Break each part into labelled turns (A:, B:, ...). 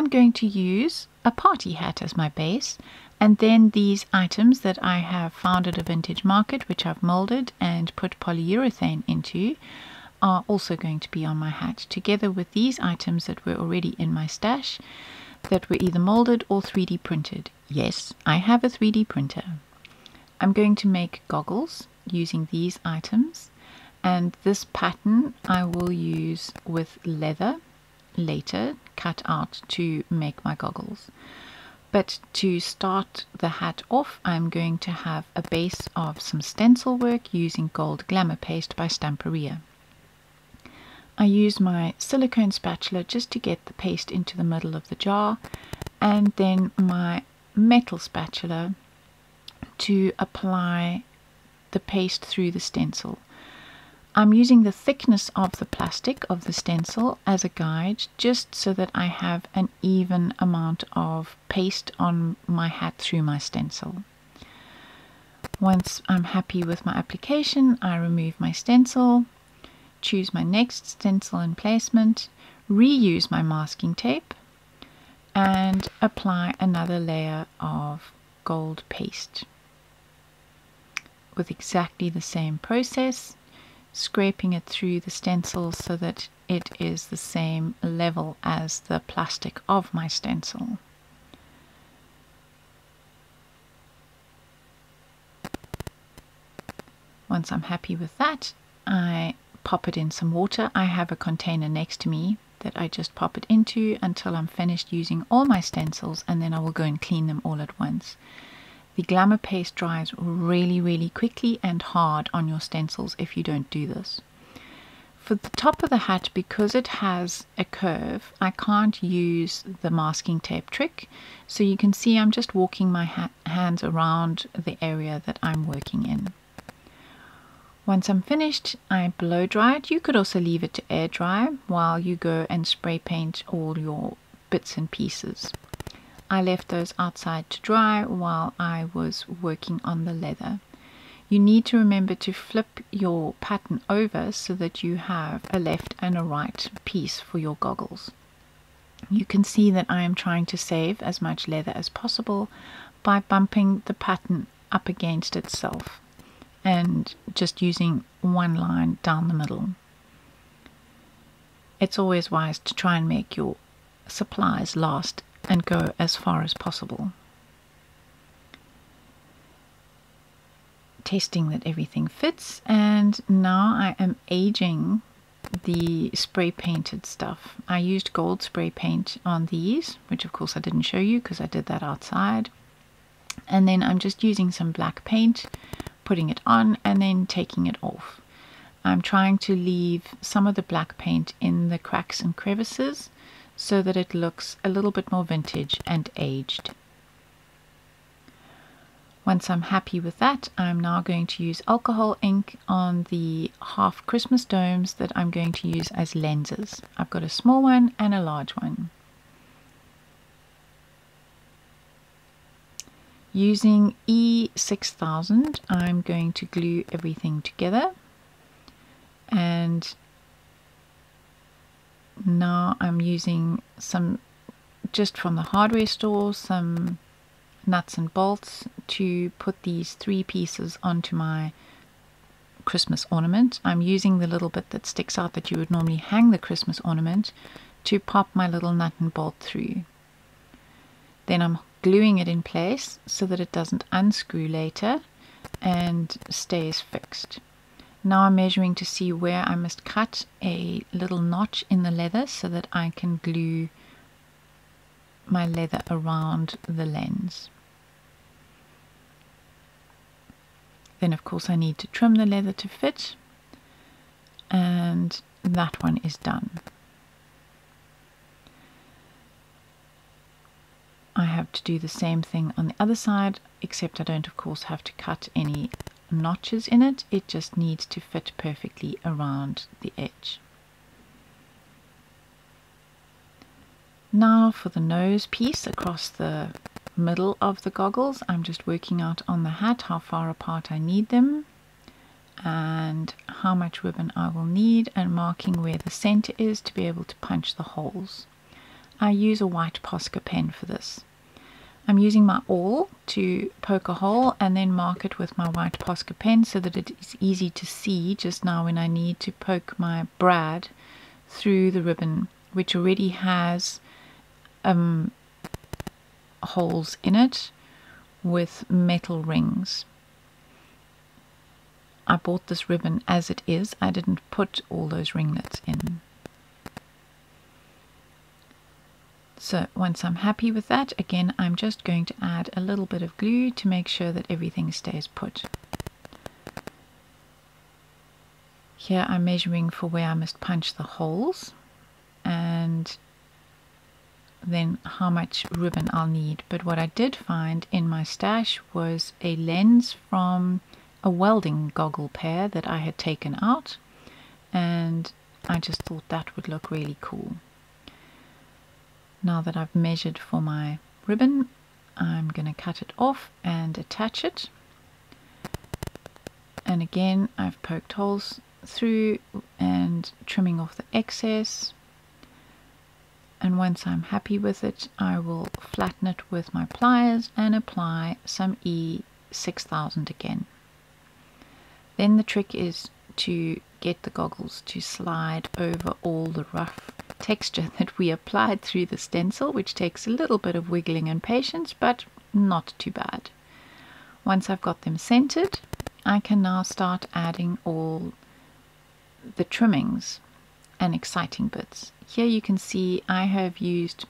A: I'm going to use a party hat as my base, and then these items that I have found at a vintage market, which I've molded and put polyurethane into, are also going to be on my hat, together with these items that were already in my stash that were either molded or 3D printed. Yes, I have a 3D printer. I'm going to make goggles using these items, and this pattern I will use with leather later cut out to make my goggles. But to start the hat off, I'm going to have a base of some stencil work using gold glamour paste by Stamperia. I use my silicone spatula just to get the paste into the middle of the jar, and then my metal spatula to apply the paste through the stencil. I'm using the thickness of the plastic of the stencil as a guide, just so that I have an even amount of paste on my hat through my stencil. Once I'm happy with my application, I remove my stencil, choose my next stencil and placement, reuse my masking tape, and apply another layer of gold paste with exactly the same process, scraping it through the stencil so that it is the same level as the plastic of my stencil. Once I'm happy with that, I pop it in some water. I have a container next to me that I just pop it into until I'm finished using all my stencils, and then I will go and clean them all at once. The glamour paste dries really quickly and hard on your stencils if you don't do this. For the top of the hat, because it has a curve, I can't use the masking tape trick, so you can see I'm just walking my hands around the area that I'm working in. Once I'm finished, I blow dry it. You could also leave it to air dry while you go and spray paint all your bits and pieces. I left those outside to dry while I was working on the leather. You need to remember to flip your pattern over so that you have a left and a right piece for your goggles. You can see that I am trying to save as much leather as possible by bumping the pattern up against itself and just using one line down the middle. It's always wise to try and make your supplies last and go as far as possible. Testing that everything fits, and now I am aging the spray painted stuff. I used gold spray paint on these, which of course I didn't show you because I did that outside, and then I'm just using some black paint, putting it on and then taking it off. I'm trying to leave some of the black paint in the cracks and crevices so that it looks a little bit more vintage and aged. Once I'm happy with that, I'm now going to use alcohol ink on the half Christmas domes that I'm going to use as lenses. I've got a small one and a large one. Using E6000, I'm going to glue everything together, and now I'm using some, just from the hardware store, some nuts and bolts to put these 3 pieces onto my Christmas ornament. I'm using the little bit that sticks out that you would normally hang the Christmas ornament to pop my little nut and bolt through. Then I'm gluing it in place so that it doesn't unscrew later and stays fixed. Now I'm measuring to see where I must cut a little notch in the leather so that I can glue my leather around the lens. Then of course I need to trim the leather to fit, and that one is done. I have to do the same thing on the other side, except I don't of course have to cut any notches in it. It just needs to fit perfectly around the edge. Now for the nose piece across the middle of the goggles, I'm just working out on the hat how far apart I need them and how much ribbon I will need, and marking where the center is to be able to punch the holes. I use a white Posca pen for this. I'm using my awl to poke a hole and then mark it with my white Posca pen so that it is easy to see just now when I need to poke my brad through the ribbon, which already has holes in it with metal rings. I bought this ribbon as it is. I didn't put all those ringlets in. So once I'm happy with that, again, I'm just going to add a little bit of glue to make sure that everything stays put. Here I'm measuring for where I must punch the holes and then how much ribbon I'll need. But what I did find in my stash was a lens from a welding goggle pair that I had taken out, and I just thought that would look really cool. Now that I've measured for my ribbon, I'm going to cut it off and attach it. And again, I've poked holes through and trimming off the excess. And once I'm happy with it, I will flatten it with my pliers and apply some E6000 again. Then the trick is to get the goggles to slide over all the rough texture that we applied through the stencil, which takes a little bit of wiggling and patience, but not too bad. Once I've got them centered, I can now start adding all the trimmings and exciting bits. Here you can see I have used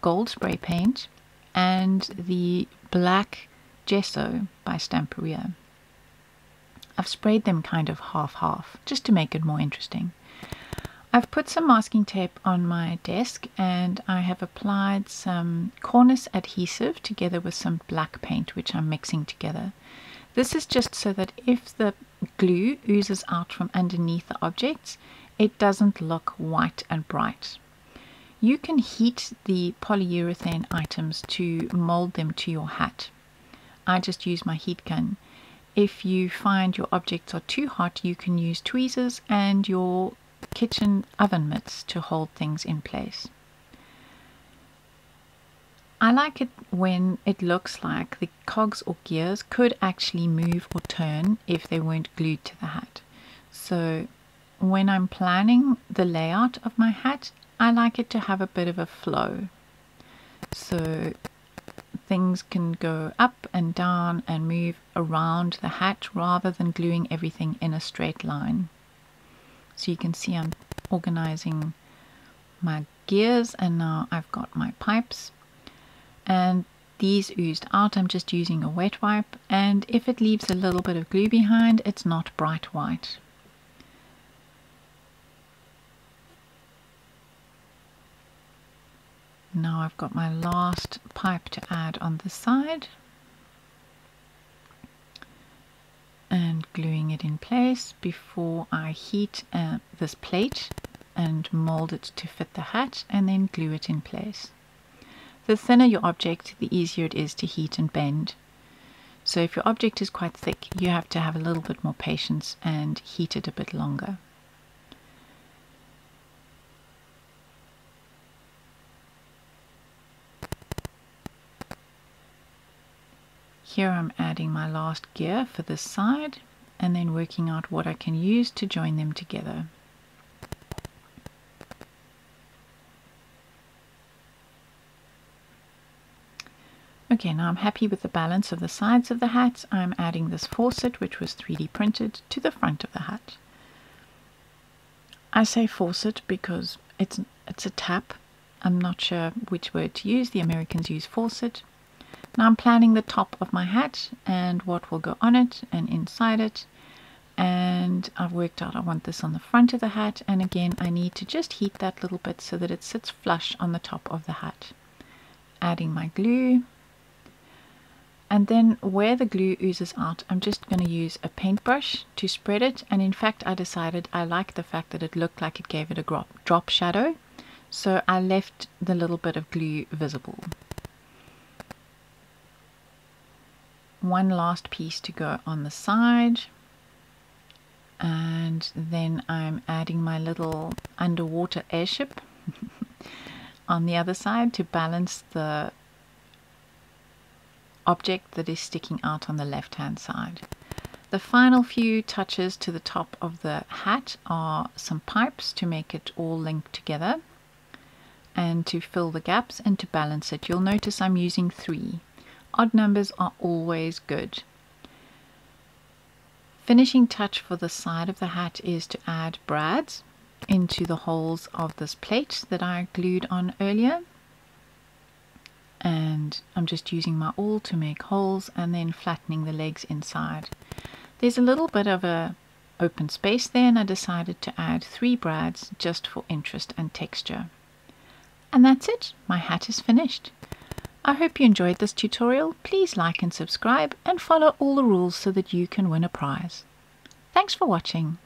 A: gold spray paint and the black gesso by Stamperia. I've sprayed them kind of half-half just to make it more interesting. I've put some masking tape on my desk and I have applied some cornice adhesive together with some black paint, which I'm mixing together. This is just so that if the glue oozes out from underneath the objects, it doesn't look white and bright. You can heat the polyurethane items to mold them to your hat. I just use my heat gun. If you find your objects are too hot, you can use tweezers and your kitchen oven mitts to hold things in place. I like it when it looks like the cogs or gears could actually move or turn if they weren't glued to the hat. So when I'm planning the layout of my hat, I like it to have a bit of a flow. So things can go up and down and move around the hat rather than gluing everything in a straight line. So you can see I'm organizing my gears, and now I've got my pipes, and these oozed out. I'm just using a wet wipe, and if it leaves a little bit of glue behind, it's not bright white. Now I've got my last pipe to add on the side and gluing it in place before I heat this plate and mold it to fit the hat and then glue it in place. The thinner your object, the easier it is to heat and bend. So if your object is quite thick, you have to have a little bit more patience and heat it a bit longer. Here I'm adding my last gear for this side and then working out what I can use to join them together. Okay, now I'm happy with the balance of the sides of the hat. I'm adding this faucet, which was 3D printed, to the front of the hat. I say faucet because it's a tap. I'm not sure which word to use. The Americans use faucet. Now I'm planning the top of my hat and what will go on it and inside it, and I've worked out I want this on the front of the hat, and again I need to just heat that little bit so that it sits flush on the top of the hat. Adding my glue, and then where the glue oozes out, I'm just going to use a paintbrush to spread it, and in fact I decided I liked the fact that it looked like it gave it a drop shadow, so I left the little bit of glue visible. One last piece to go on the side, and then I'm adding my little underwater airship. on the other side to balance the object that is sticking out on the left hand side. The final few touches to the top of the hat are some pipes to make it all linked together and to fill the gaps and to balance it. You'll notice I'm using 3. Odd numbers are always good. Finishing touch for the side of the hat is to add brads into the holes of this plate that I glued on earlier. And I'm just using my awl to make holes and then flattening the legs inside. There's a little bit of a open space there, and I decided to add 3 brads just for interest and texture. And that's it, my hat is finished. I hope you enjoyed this tutorial. Please like and subscribe and follow all the rules so that you can win a prize. Thanks for watching.